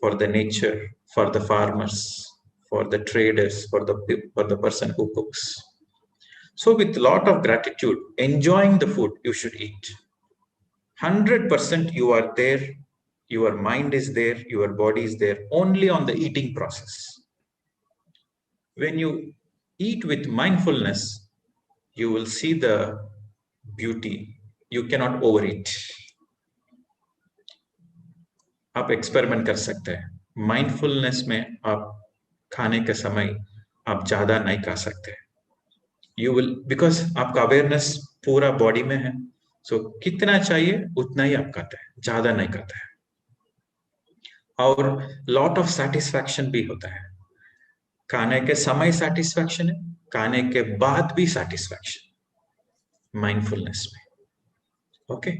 for the nature, for the farmers, for the traders, for the person who cooks. So with a lot of gratitude, enjoying the food, you should eat. 100% you are there, your mind is there, your body is there, only on the eating process. When you eat with mindfulness, you will see the beauty. You cannot overeat. आप experiment कर सकते हैं. Mindfulness में आप खाने के समय आप ज्यादा नहीं खा सकते. यू विल, बिकॉज आपका अवेयरनेस पूरा बॉडी में है. सो कितना चाहिए उतना ही आप खाते हैं, ज्यादा नहीं खाते हैं. और लॉट ऑफ सेटिस्फैक्शन भी होता है. खाने के समय सेटिस्फैक्शन है, खाने के बाद भी सेटिस्फैक्शन माइंडफुलनेस में. Okay.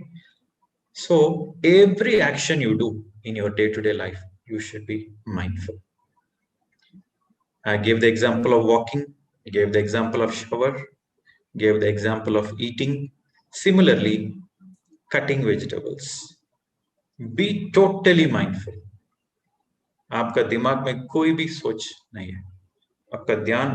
So every action you do in your day-to-day life, you should be mindful. I gave the example of walking, gave the example of shower, gave the example of eating. Similarly, cutting vegetables. Be totally mindful. आपका दिमाग में कोई भी सोच नहीं है. आपका ध्यान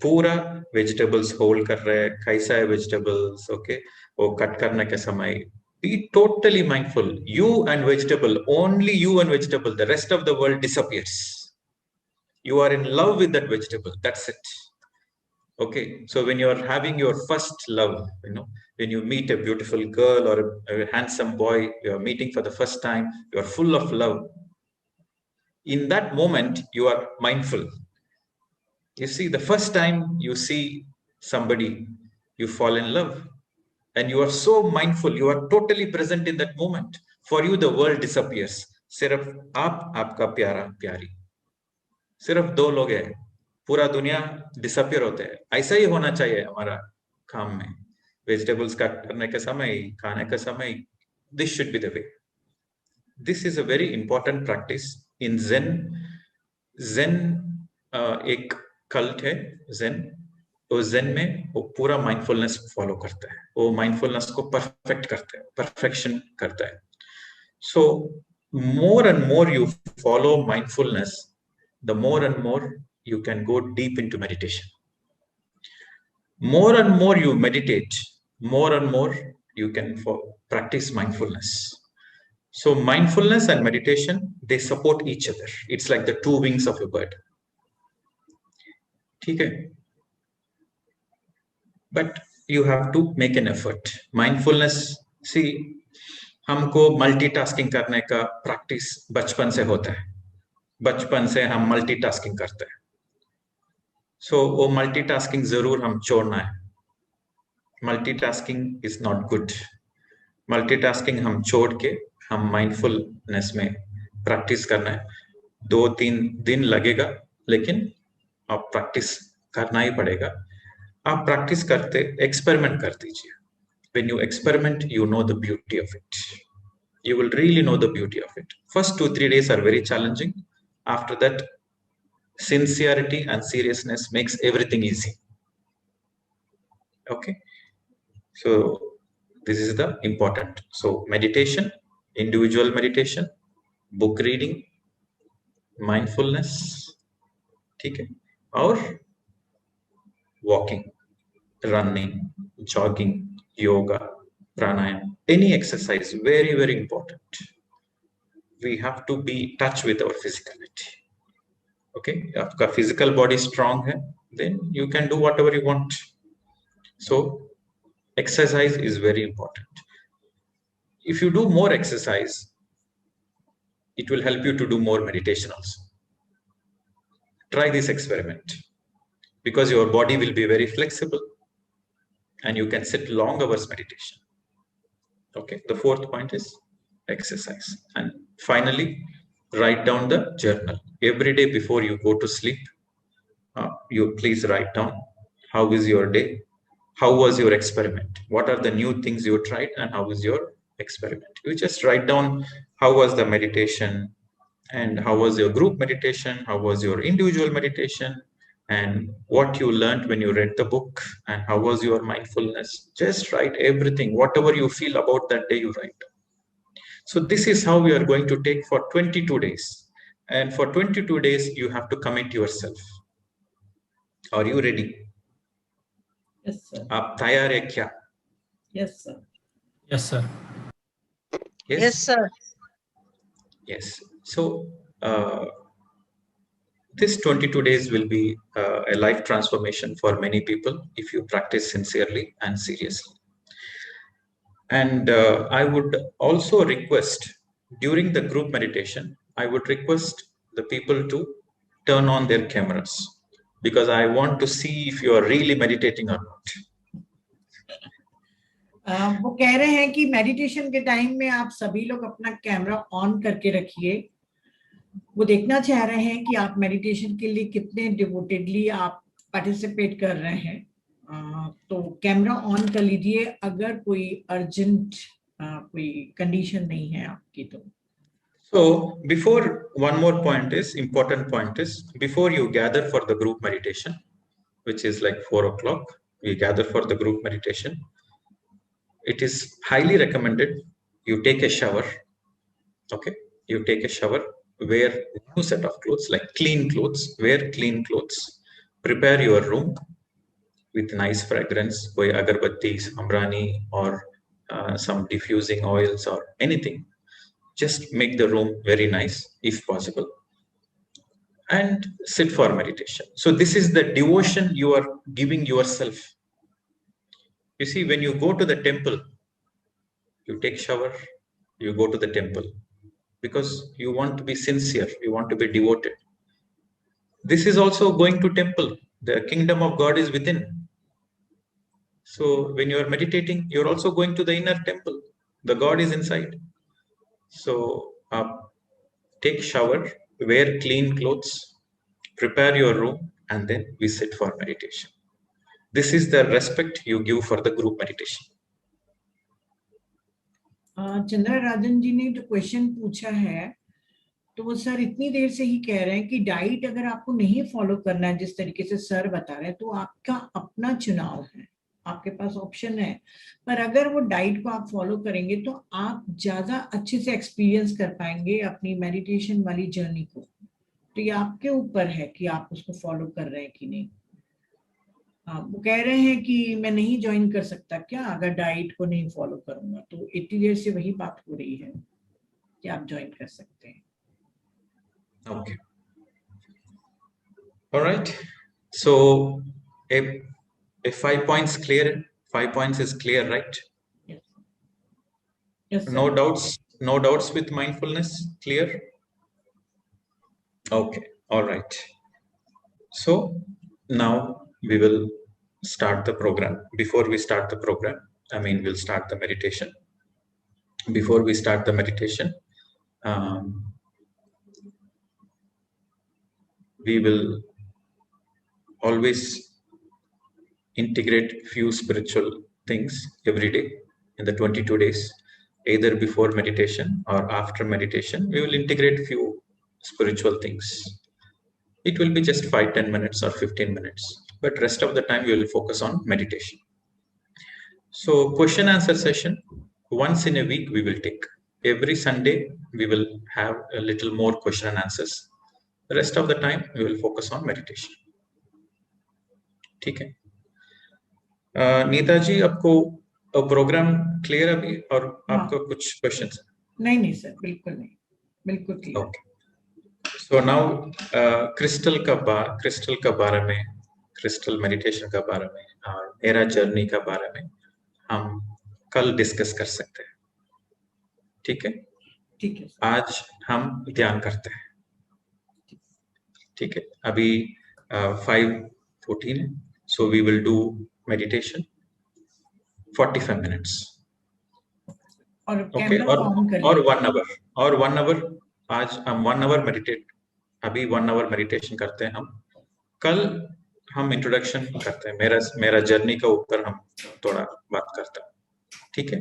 पूरा वेजिटेबल्स होल्ड कर रहा है. कैसा है वेजिटेबल्स, ओके, वो कट करने के समय be totally mindful. You and vegetable, only you and vegetable. The rest of the world disappears. You are in love with that vegetable. That's it. Okay. So when you are having your first love, when you meet a beautiful girl or a handsome boy, you are meeting for the first time, you are full of love. In that moment, you are mindful. You see, the first time you see somebody, you fall in love. And you are so mindful, you are totally present in that moment. For you, the world disappears. सिर्फ आप, आपका प्यारा प्यारी, सिर्फ दो लोग हैं, पूरा दुनिया डिसअपियर होते हैं. ऐसा ही होना चाहिए हमारा काम में. वेजिटेबल्स कट करने के समय, खाने के समय, this should be the way. This is a very important practice in Zen. Zen एक कल्ट है Zen. तो zen में वो पूरा माइंडफुलनेस फॉलो करता है. वो माइंडफुलनेस को परफेक्ट करता है, परफेक्शन करता है. So more and more you follow mindfulness, the more and more you can go deep into meditation. More and more you meditate, more and more you can practice mindfulness. So mindfulness and meditation, they support each other. It's like the two wings of a bird. ठीक है? But you have to make an effort. Mindfulness, see, हमको multitasking करने का practice बचपन से होता है. बचपन से हम मल्टीटास्किंग करते हैं. सो वो मल्टीटास्किंग जरूर हम छोड़ना है. Multitasking is not good. Multitasking हम छोड़ के हम माइंडफुलनेस में प्रैक्टिस करना है. 2-3 दिन लगेगा, लेकिन आप प्रैक्टिस करना ही पड़ेगा. आप प्रैक्टिस करते, एक्सपेरिमेंट कर दीजिए. When you experiment, you know the beauty of it. You will really know the beauty of it. First 2-3 days are very challenging. After that, sincerity and seriousness makes everything easy. Okay. So this is the important. So meditation, individual meditation, book reading, mindfulness, okay, or walking, running, jogging, yoga, pranayama, any exercise, very, very important. We have to be in touch with our physicality. Okay, if your physical body is strong, then you can do whatever you want. So exercise is very important. If you do more exercise, it will help you to do more meditation also. Try this experiment, because your body will be very flexible and you can sit long hours meditation. Okay, the fourth point is exercise. And finally, write down the journal. Every day before you go to sleep, you please write down how is your day, how was your experiment, what are the new things you tried, and how is your experiment. You just write down how was the meditation, and how was your group meditation, how was your individual meditation, and what you learned when you read the book, and how was your mindfulness. Just write everything, whatever you feel about that day, you write. So this is how we are going to take for 22 days. And for 22 days, you have to commit yourself. Are you ready? Yes, sir. आप तैयार है क्या? Yes, sir. Yes, sir. Yes, sir. Yes. So this 22 days will be a life transformation for many people if you practice sincerely and seriously. And I would also request, during the group meditation, I would request the people to turn on their cameras, because I want to see if you are really meditating or not. वो कह रहे हैं कि meditation के time में आप सभी लोग अपना कैमरा ऑन करके रखिए। वो देखना चाह रहे हैं कि आप मेडिटेशन के लिए कितने डिवोटेडली आप पार्टिसिपेट कर रहे हैं। तो कैमरा ऑन कर लीजिए अगर कोई अर्जेंट कोई कंडीशन नहीं है आपकी तो। So before, one more point is, important point is, before you gather for the group meditation, which is like 4 o'clock, we gather for the group meditation. It is highly recommended you take a shower. Okay, you take a shower, wear new set of clothes, like clean clothes, wear clean clothes, prepare your room with nice fragrance, koi agarbattis, amrani, or some diffusing oils or anything. Just make the room very nice if possible, and sit for meditation. So this is the devotion you are giving yourself. You see, when you go to the temple, you take shower, you go to the temple, because you want to be sincere, you want to be devoted. This is also going to temple. The kingdom of God is within. So when you are meditating, you're also going to the inner temple. The God is inside. So take shower, wear clean clothes, prepare your room, and then we sit for meditation. This is the respect you give for the group meditation. Chandra Rajan ji ने जो question पूछा है, तो वो sir इतनी देर से ही कह रहे हैं कि डाइट अगर आपको नहीं फॉलो करना है जिस तरीके से सर बता रहे हैं, तो आपका अपना चुनाव है, आपके पास ऑप्शन है। पर अगर वो डाइट को आप फॉलो करेंगे तो आप ज्यादा अच्छे से एक्सपीरियंस कर पाएंगे अपनी मेडिटेशन वाली जर्नी को। तो ये आपके ऊपर है कि आप उसको फॉलो कर रहे हैं कि नहीं। वो कह रहे हैं कि मैं नहीं ज्वाइन कर सकता क्या अगर डाइट को नहीं फॉलो करूंगा। तो इतनी देर से वही बात हो रही है कि आप ज्वाइन कर सकते हैं। Okay. All right. So if 5 points clear, 5 points is clear, right? Yes. Yes, sir. No doubts with mindfulness, clear? Okay. All right. So now we will start the program. Before we start the program, we'll start the meditation. Before we start the meditation, we will always integrate few spiritual things every day in the 22 days, either before meditation or after meditation. We will integrate few spiritual things. It will be just 5-10 minutes or 15 minutes, but rest of the time we will focus on meditation. So question answer session once in a week we will take. Every Sunday we will have a little more question and answers. The rest of the time we will focus on meditation. ठीक है? नीता जी, आपको programme clear अभी, और आपको कुछ questions? नहीं sir, बिल्कुल नहीं, बिल्कुल clear. Okay, so now crystal का बारे में, क्रिस्टल मेडिटेशन का बारे में और मेरा जर्नी का बारे में हम कल डिस्कस कर सकते हैं। ठीक है? ठीक है। आज हम ध्यान करते हैं। ठीक है, अभी 5:14 है, so we will do meditation 45 minutes. Okay, और 1 hour आज हम 1 hour meditate, अभी 1 hour meditation करते हैं हम। कल हम इंट्रोडक्शन करते हैं, मेरा जर्नी का ऊपर हम थोड़ा बात करते हैं। ठीक है?